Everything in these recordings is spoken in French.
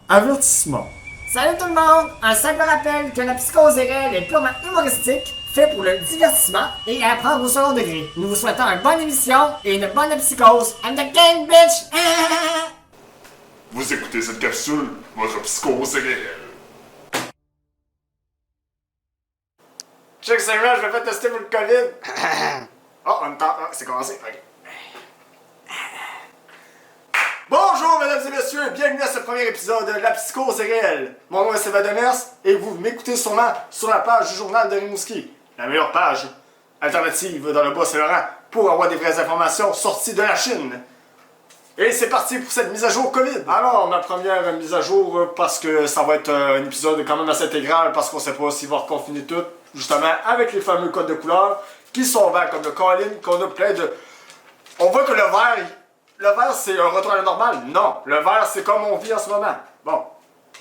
Avertissement. Salut tout le monde! Un simple rappel que la psychose réelle est purement humoristique, fait pour le divertissement et à prendre au second degré. Nous vous souhaitons une bonne émission et une bonne psychose. I'm the king, bitch! Vous écoutez cette capsule, votre psychose est réelle. Check Samuel, je vais faire tester pour le COVID. Oh, on me tente. C'est commencé. Ok. Bonjour mesdames et messieurs, bienvenue à ce premier épisode de La Psychose est réelle. Mon nom est Sylvain Demers et vous m'écoutez sûrement sur la page du journal de Rimouski. La meilleure page alternative dans le Bas-Saint-Laurent pour avoir des vraies informations sorties de la Chine. Et c'est parti pour cette mise à jour COVID. Alors, ma première mise à jour, parce que ça va être un épisode quand même assez intégral, parce qu'on sait pas s'il va reconfiner tout, justement avec les fameux codes de couleur, qui sont verts comme le Colin, qu'on a plein de... On voit que le vert, c'est un retour à la normale. Non, le vert, c'est comme on vit en ce moment. Bon,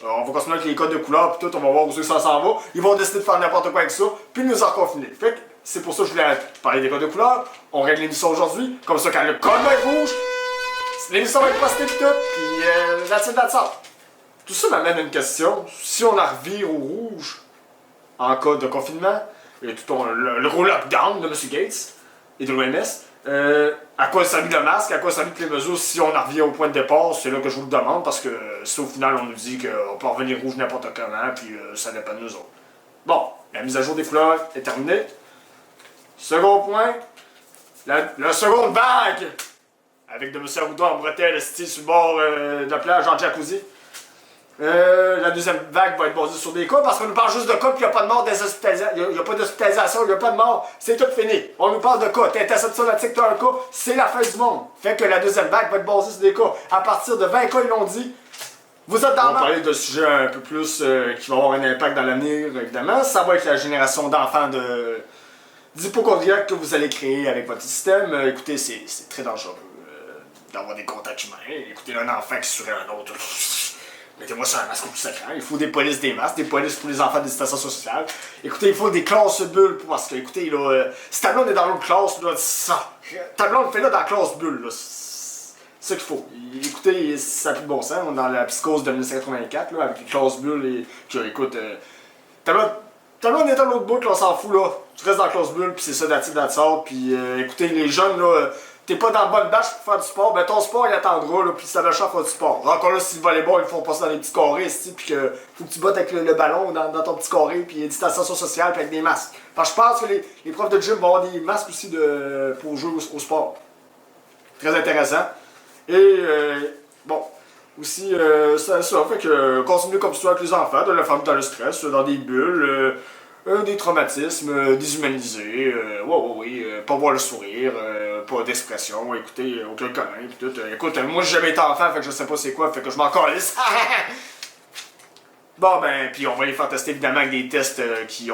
on va continuer avec les codes de couleur, puis tout, on va voir où ça s'en va. Ils vont décider de faire n'importe quoi avec ça, puis nous en confiner. Fait que c'est pour ça que je voulais parler des codes de couleur. On règle l'émission aujourd'hui, comme ça, quand le code va être rouge, l'émission va être postée pis tout, pis that's it. Tout ça m'amène à une question. Si on en revire au rouge, en cas de confinement, et tout le lockdown de M. Gates et de l'OMS, à quoi servent le masque, à quoi servent les mesures si on en revient au point de départ, c'est là que je vous le demande, parce que si au final on nous dit qu'on peut revenir rouge n'importe comment, puis ça dépend de nous autres. Bon, la mise à jour des couleurs est terminée. Second point, la seconde vague, avec de M. Arruda en bretelle, style sur le bord de la plage en jacuzzi. La deuxième vague va être basée sur des cas parce qu'on nous parle juste de cas puis il n'y a pas de mort des hospitalisations. Il n'y a pas d'hospitalisation, il n'y a pas de mort. C'est tout fini. On nous parle de cas. T'es asymptomatique, t'as un cas, c'est la fin du monde. Fait que la deuxième vague va être basée sur des cas. À partir de 20 cas, ils l'ont dit. Vous êtes dans le. On va parler de sujets un peu plus qui vont avoir un impact dans l'avenir, évidemment. Ça va être la génération d'enfants d'hypochondriaques que vous allez créer avec votre système. Écoutez, c'est très dangereux d'avoir des contacts humains. Écoutez, un enfant qui serait un autre. Mettez-moi sur un masque au plus sacré. Il faut des polices des masques, des polices pour les enfants des stations sociales. Écoutez, il faut des classes bulles parce que, écoutez, là, si ta blonde est dans l'autre classe, là, ça. Ta blonde fait là dans la classe bulle, là. C'est ça qu'il faut. Écoutez, ça n'a plus de bon sens. On est dans la psychose de 1984, là, avec les classes bulles et. Écoute, ta blonde est dans l'autre bout, là, on s'en fout, là. Tu restes dans la classe bulle, puis c'est ça, d'attitude, puis écoutez, les jeunes, là. T'es pas dans la bonne bâche pour faire du sport, ben ton sport il attendra, là, pis ça va faire du sport. Encore là, si le volleyball, ils font passer dans les petits carrés, pis que faut que tu battes avec le ballon dans ton petit carré, pis il y a une distanciation sociale, pis avec des masques. Parce que je pense que les profs de gym vont avoir des masques aussi pour jouer au sport. Très intéressant. Et, bon, aussi, ça fait que continuer comme ça avec les enfants, de la famille dans le stress, dans des bulles, des traumatismes, déshumanisés, pas voir le sourire, pas d'expression, écoutez, aucun câlin, pis tout. Écoute, moi j'ai jamais été enfant, fait que je sais pas c'est quoi, fait que je m'en calisse. Bon ben, puis on va les faire tester évidemment avec des tests qui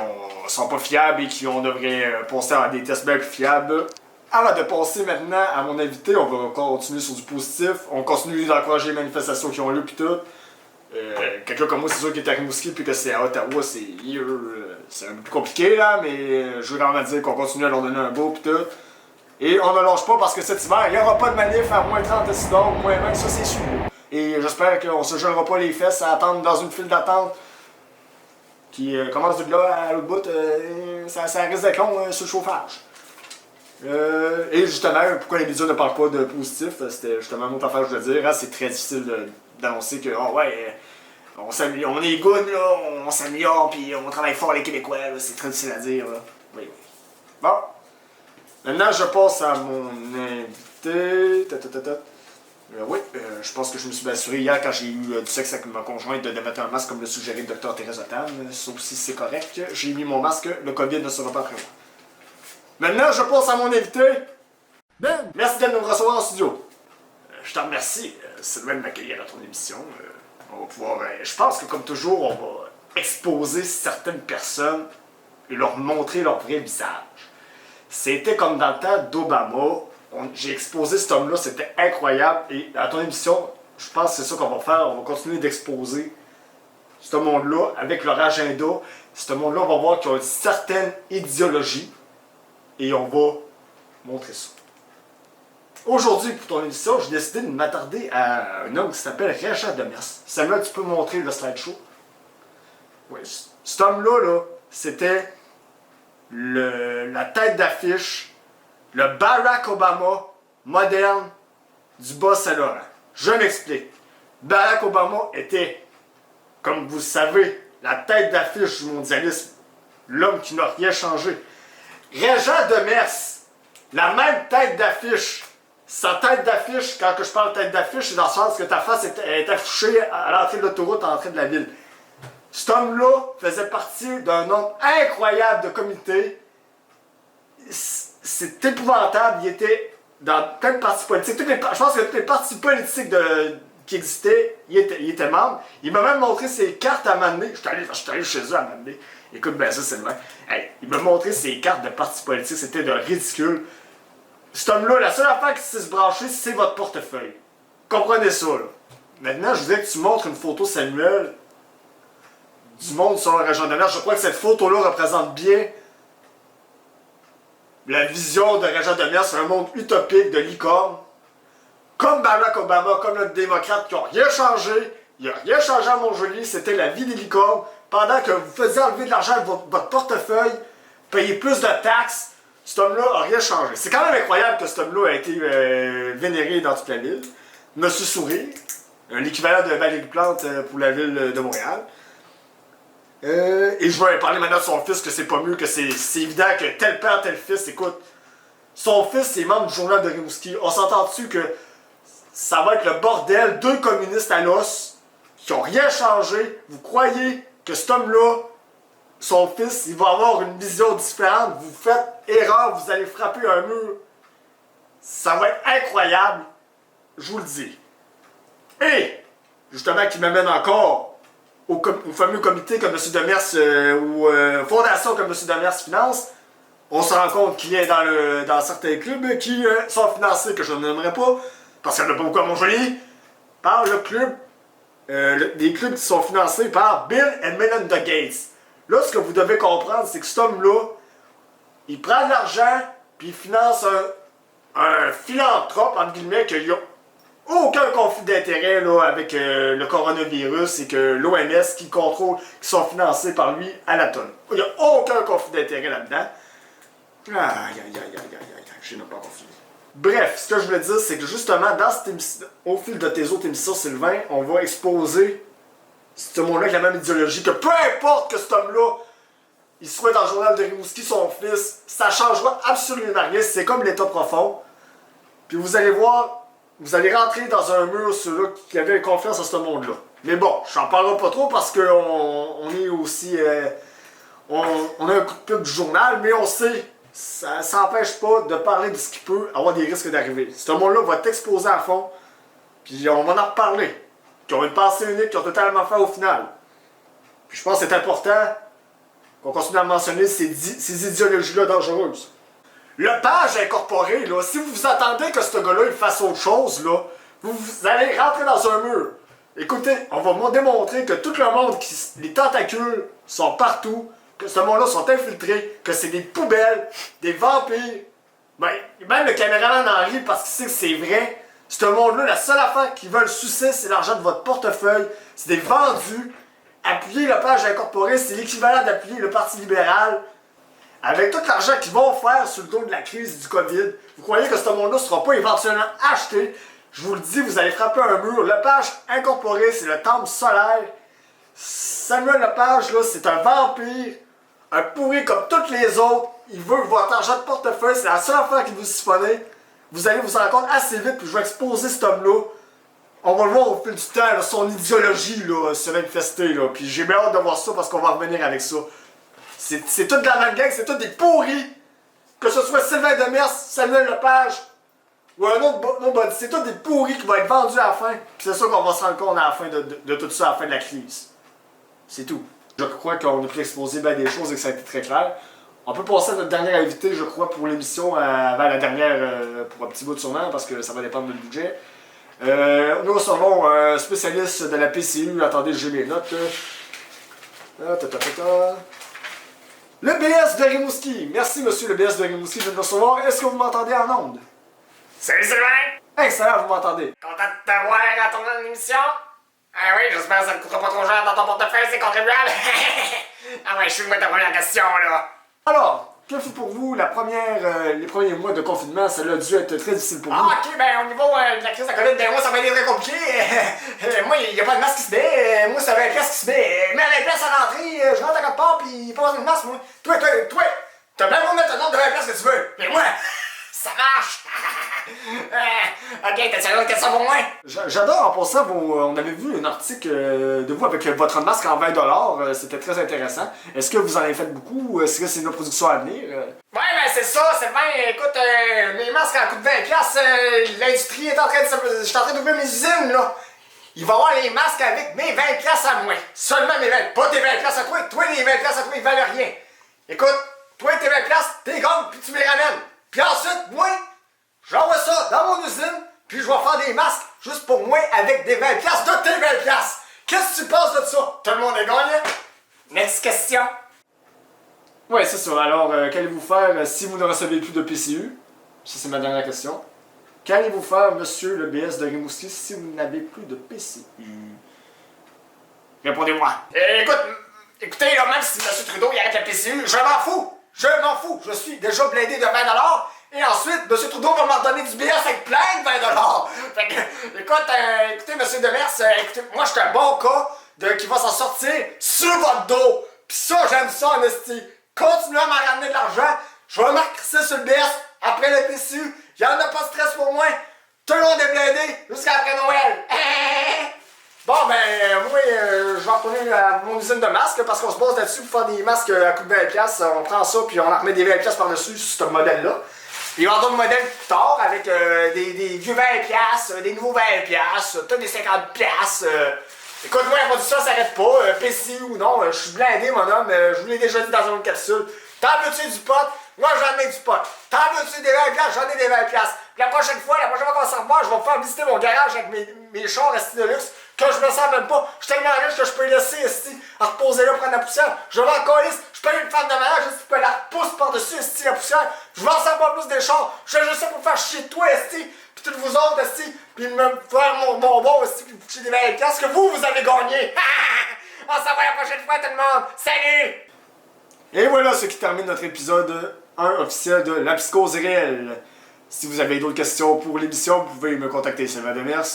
sont pas fiables et qui on devrait passer à des tests bien plus fiables. Avant de passer maintenant à mon invité, on va continuer sur du positif, on continue d'encourager les manifestations qui ont lieu pis tout. Quelqu'un comme moi, c'est sûr qui est à Rimouski puis que c'est à Ottawa, c'est un peu plus compliqué là, mais je veux vraiment dire qu'on continue à leur donner un beau pis tout. Et on ne lâche pas parce que cet hiver, il n'y aura pas de manif à moins 30 décideurs, moins 20, ça c'est sûr. Et j'espère qu'on se gênera pas les fesses à attendre dans une file d'attente qui commence de là à l'autre bout, ça risque d'être long sur le chauffage. Et justement, pourquoi les médias ne parlent pas de positif, c'était justement une autre affaire que je voulais dire. Hein, c'est très difficile d'annoncer que, oh ouais, on est good, là, on s'améliore, puis on travaille fort les Québécois, c'est très difficile à dire. Là. Oui. Bon. Maintenant, je passe à mon invité. Oui, je pense que je me suis assuré hier quand j'ai eu du sexe avec ma conjointe de mettre un masque comme le suggérait le docteur Thérèse Otan. Sauf si c'est correct. J'ai mis mon masque, le COVID ne sera pas après moi. Maintenant, je passe à mon invité. Ben, merci de nous recevoir en studio. Je te remercie, Sylvain, de m'accueillir à ton émission. On va pouvoir. Je pense que, comme toujours, on va exposer certaines personnes et leur montrer leur vrai visage. C'était comme dans le temps d'Obama. J'ai exposé cet homme-là, c'était incroyable. Et à ton émission, je pense que c'est ça qu'on va faire. On va continuer d'exposer ce monde-là avec leur agenda. Ce monde-là, on va voir qu'ils ont une certaine idéologie. Et on va montrer ça. Aujourd'hui, pour ton émission, j'ai décidé de m'attarder à un homme qui s'appelle Régent Demers. Samuel, tu peux me montrer le slideshow? Oui, cet homme-là, c'était la tête d'affiche, le Barack Obama moderne du Bas-Saint-Laurent. Je m'explique. Barack Obama était, comme vous le savez, la tête d'affiche du mondialisme. L'homme qui n'a rien changé. Régent Demers, la même tête d'affiche. Sa tête d'affiche, quand je parle de tête d'affiche, c'est dans le sens que ta face est affichée à l'entrée de l'autoroute, à l'entrée de la ville. Cet homme-là faisait partie d'un nombre incroyable de comités. C'est épouvantable. Il était dans plein de partis politiques. Je pense que tous les partis politiques qui existaient, il était membre. Il m'a même montré ses cartes à m'amener. Je suis allé chez eux à m'amener. Écoute, ben ça, c'est le même. Hey, il m'a montré ses cartes de partis politiques. C'était de ridicule. Cet homme-là, la seule affaire qui sait se brancher, c'est votre portefeuille. Comprenez ça, là. Maintenant, je voudrais que tu montres une photo, Samuel, du monde sur la région de mer. Je crois que cette photo-là représente bien la vision de Régent Demers sur un monde utopique de licorne. Comme Barack Obama, comme le démocrate qui n'ont rien changé. Il n'y a rien changé à Montjoly, c'était la vie des licornes. Pendant que vous faisiez enlever de l'argent de votre portefeuille, payer plus de taxes, cet homme-là n'a rien changé. C'est quand même incroyable que cet homme-là a été vénéré dans toute la ville. Monsieur Sourire, l'équivalent de Valérie Plante pour la ville de Montréal. Et je vais parler maintenant de son fils, que c'est pas mieux, que c'est évident que tel père, tel fils, écoute. Son fils est membre du journal de Rimouski. On s'entend dessus que ça va être le bordel, deux communistes à l'os, qui n'ont rien changé. Vous croyez que cet homme-là, son fils, il va avoir une vision différente? Vous faites erreur, vous allez frapper un mur. Ça va être incroyable, je vous le dis. Et, justement, qui m'amène encore au fameux comité que M. Demers, ou fondation que M. Demers finance. On se rend compte qu'il est dans certains clubs qui sont financés, que je n'aimerais pas, parce qu'il n'y en a pas beaucoup à Montjoly, par le club, des clubs qui sont financés par Bill et Melinda Gates. Là, ce que vous devez comprendre, c'est que cet homme-là, il prend de l'argent, puis il finance un philanthrope, entre guillemets, qu'il n'y a aucun conflit d'intérêt là, avec le coronavirus et que l'OMS qui contrôle, qui sont financés par lui à la tonne. Il n'y a aucun conflit d'intérêt là-dedans. J'ai même pas conflit. Bref, ce que je voulais dire, c'est que justement, au fil de tes autres émissions, Sylvain, on va exposer ce monde-là avec la même idéologie, que peu importe que cet homme-là, il soit dans le journal de Rimouski, son fils, ça changera absolument rien. C'est comme l'état profond. Puis vous allez voir, vous allez rentrer dans un mur ceux-là qui avaient confiance à ce monde-là. Mais bon, j'en parlerai pas trop parce qu'on est aussi... on a un coup de pub du journal, mais on sait, ça n'empêche pas de parler de ce qui peut avoir des risques d'arriver. Ce monde-là va t'exposer à fond, puis on va en reparler. Qui ont une pensée unique, qui ont totalement fait au final. Puis je pense que c'est important qu'on continue à mentionner ces idéologies-là dangereuses. Le page incorporé, là, si vous vous attendez que ce gars-là il fasse autre chose, là, vous allez rentrer dans un mur. Écoutez, on va démontrer que tout le monde, les tentacules sont partout, que ce monde-là sont infiltrés, que c'est des poubelles, des vampires. Ben, même le caméraman en rit parce qu'il sait que c'est vrai. Ce monde-là, la seule affaire qu'ils veulent sucer, c'est l'argent de votre portefeuille. C'est des vendus. Appuyer le page incorporé, c'est l'équivalent d'appuyer le Parti libéral. Avec tout l'argent qu'ils vont faire sur le dos de la crise du COVID, vous croyez que ce monde-là ne sera pas éventuellement acheté? Je vous le dis, vous allez frapper un mur. Lepage incorporé, c'est le temple solaire. Samuel Lepage, là, c'est un vampire, un pourri comme tous les autres. Il veut votre argent de portefeuille, c'est la seule affaire qu'il vous siphonne. Vous allez vous rendre compte assez vite, puis je vais exposer cet homme-là. On va le voir au fil du temps, là, son idéologie là, se manifester. Là. Puis j'ai bien hâte de voir ça parce qu'on va revenir avec ça. C'est toute la même gang, c'est tous des pourris. Que ce soit Sylvain Demers, Samuel Lepage ou un autre body, c'est tous des pourris qui vont être vendus à la fin. Puis c'est ça qu'on va se rendre compte à la fin de tout ça, à la fin de la crise. C'est tout. Je crois qu'on a pu exposer bien des choses et que ça a été très clair. On peut passer à notre dernière invité, je crois, pour l'émission, avant la dernière, pour un petit bout de son an, parce que ça va dépendre de notre budget. Nous recevons un spécialiste de la PCU. Attendez, j'ai mes notes. Le BS de Rimouski. Merci, monsieur le BS de Rimouski, de nous recevoir. Est-ce que vous m'entendez en ondes? Salut Sylvain! Excellent, vous m'entendez? Content de te voir à ton émission? Ah oui, j'espère que ça te coûtera pas trop cher dans ton portefeuille, c'est contribuable! Ah ouais, je suis moi ta première question, là! Alors, que fut pour vous les premiers mois de confinement? Ça a dû être très difficile pour vous. Ah ok, ben au niveau de la crise de la COVID, ben moi ça va être très compliqué. Moi, il n'y a pas de masque qui se met. Moi, ça va être qui se met. Mais avec place à l'entrée, je rentre à quelque part, pis il passe une masque, moi. Toi, t'as bien beau mettre le nombre de 20 places que tu veux. Mais moi, ça marche! Ok, t'as une autre question pour moi? J'adore en passant on avait vu un article de vous avec votre masque en 20$, c'était très intéressant. Est-ce que vous en avez fait beaucoup? Est-ce que c'est une production à venir? Ouais, ben c'est ça, c'est bien. Écoute, mes masques en coûtent 20$, l'industrie est en train de... Je suis en train d'ouvrir mes usines, là. Il va y avoir les masques avec mes 20$ à moi. Seulement mes 20$. Pas tes 20$ à toi. Toi, les 20$ à toi, ils valent rien. Écoute, toi, tes 20$, t'es gagnes, puis tu me les ramènes. Puis ensuite, moi, j'envoie ça dans mon usine, puis je vais faire des masques juste pour moi avec des 20$ de tes 20$. Qu'est-ce que tu penses de ça? Tout le monde est gagnant? Next question. Ouais, c'est ça. Alors, qu'allez-vous faire si vous ne recevez plus de PCU? Ça, c'est ma dernière question. Qu'allez-vous faire, monsieur le BS de Rimouski, si vous n'avez plus de PCU? Répondez-moi. Écoutez, là, même si M. Trudeau il arrête la PCU, je m'en fous. Je m'en fous. Je suis déjà blindé de 20$. Et ensuite, M. Trudeau va m'en donner du BS avec plein de 20$. Fait que, écoutez, M. Demers, écoutez, moi, je suis un bon cas qui va s'en sortir sur votre dos. Pis ça, j'aime ça, en esti. Continuez à m'en ramener de l'argent. Je vais m'arcrisser sur le BS après le PCU. Y'en a pas de stress pour moi. Tout le monde est blindé jusqu'à après Noël. Bon, ben, moi, je vais retourner à mon usine de masques parce qu'on se base là-dessus pour faire des masques à coût de 20$. On prend ça puis on en remet des 20$ par-dessus sur ce modèle-là. Il y aura d'autres modèles plus tard avec des vieux 20$, des nouveaux 20$, tous des 50$. Écoute, moi, la production ça s'arrête pas, PCU ou non, je suis blindé, mon homme, je vous l'ai déjà dit dans une autre capsule. T'en veux-tu du pot? Moi, j'en ai du pot. T'en veux-tu des 20$? J'en ai des 20$. Puis la prochaine fois qu'on va se revoir, je vais me faire visiter mon garage avec mes chars esti de luxe, que je me sens même pas. Je suis tellement riche que je peux les laisser esti à reposer là, prendre la poussière. Je vais en colis, je paye une femme de ménage, esti, pour la repousse par-dessus esti la poussière. Je m'en sers pas plus des chars. Je fais juste ça pour faire chier toi, esti. Puis toutes vous autres, esti. Puis me faire mon bonbon, esti, puis vous toucher des 20$ que vous avez gagné. On s'en va la prochaine fois, tout le monde. Salut! Et voilà ce qui termine notre épisode 1 officiel de La Psychose réelle. Si vous avez d'autres questions pour l'émission, vous pouvez me contacter Sylvain Demers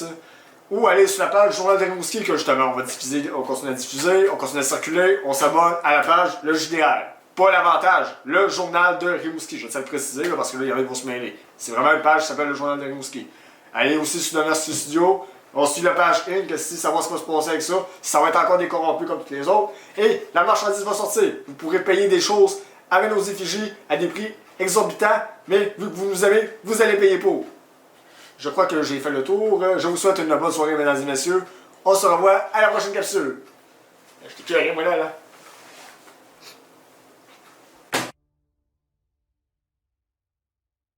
ou aller sur la page Journal de Rimouski que justement on va diffuser, on continue à diffuser, on continue à circuler, on s'abonne à la page Le JDR. Pas l'avantage, le Journal de Rimouski. Je vais te le préciser là, parce que là, il y en a qui vont se mêler. C'est vraiment une page qui s'appelle Le Journal de Rimouski. Allez aussi sur Demers Studio. On suit la page Inc. Si savoir ce qui va se passer avec ça, si ça va être encore des corrompus comme toutes les autres. Et la marchandise va sortir. Vous pourrez payer des choses avec nos effigies à des prix exorbitants, mais vu que vous nous aimez, vous allez payer pour. Je crois que j'ai fait le tour. Je vous souhaite une bonne soirée, mesdames et messieurs. On se revoit à la prochaine capsule. Je t'ai curé, moi là.